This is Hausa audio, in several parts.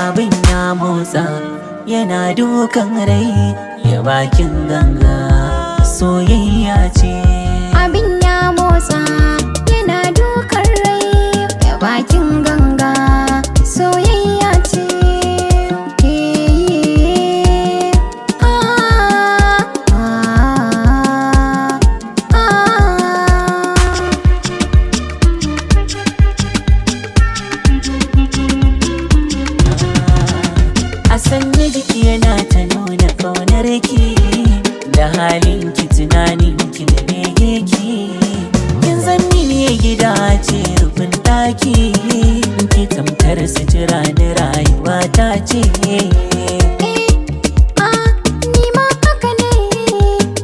Abin ya motsa yana dukan rai ya bakin ganga soyayya ce. Abin ya motsa yana dukan rai ya bakin ganga soyayya ce. A sanya jiki yana ta nuna ƙaunar ki da halin ki, tunanin ki da bege ki. Kin zanni ne gida ce rufin ɗaki, ki tamkar sutura na rayuwa ta ce. Ni ma haka ne,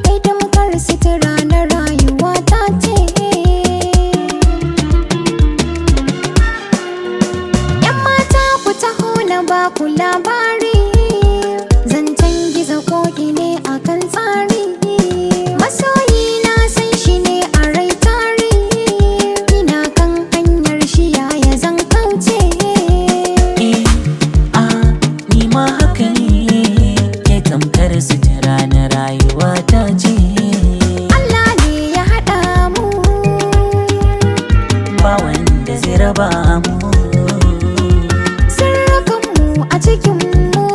kai tamkar sutura na rayuwa ta ce. Yan mata ku taho na ba ku labari, zancen gizo koki ne akan tsari. Masoyi na san shi ne a rai tari, ina kan hanyar shi yaya zan kauce. Ni ma haka ne, ke tamkar sutura na rayuwa ta ce. Allah ne ya haɗa mu, Ba wanda zai raba mu. sirrikanmu a cikinmu,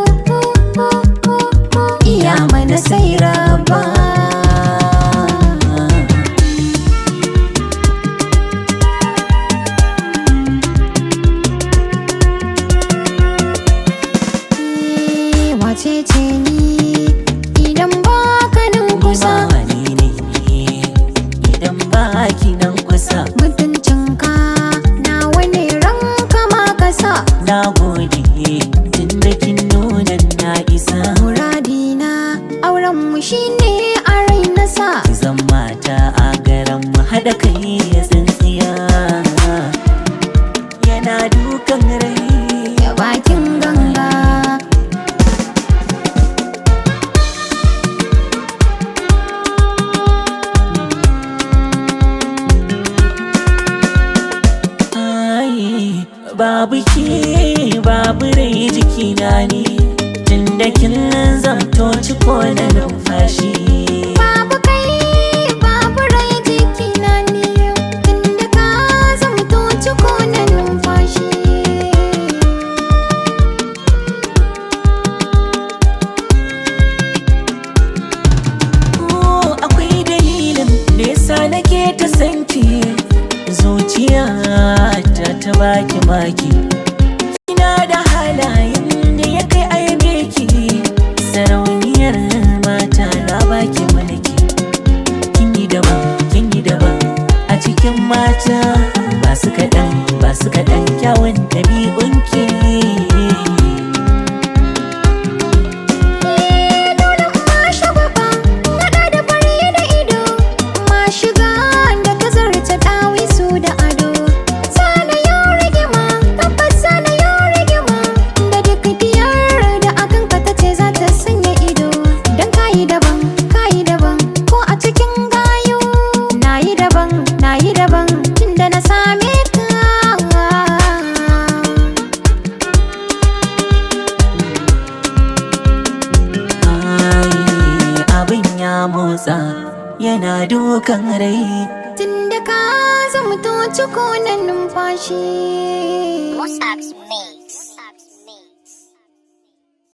iya mana sai raba. Wace ce ni idan ba ka nan kusa? Ni ne idan ba ki nan kusa. Mutuncinka nawa ne ranka ma ka sa. Na gode tun da kin nuna na isa. Muradina aurenmu shine a rai na sa. Ki zan mata a garan mu haɗa kai ya tsintsiya, yana dukan rai Ya bakin ganga. Babu ke babu rai jikina ne, tunda kin zamto ciko na numfashi. Babu kai babu rai jikina ne, tunda ka zamto ciko na numfashi. Akwai dalilin da yasa nake ta sanki, zuciya ta baki maki. Ina da halayen da ya kai aibe ki, sarauniyar mata na baki mulki. Kin yi daban a cikin mata, ba su kaɗan kyawun ɗabi'unki. Motsa yana dukan rai, tunda ka zamto ciko na numfashi. Musab's me.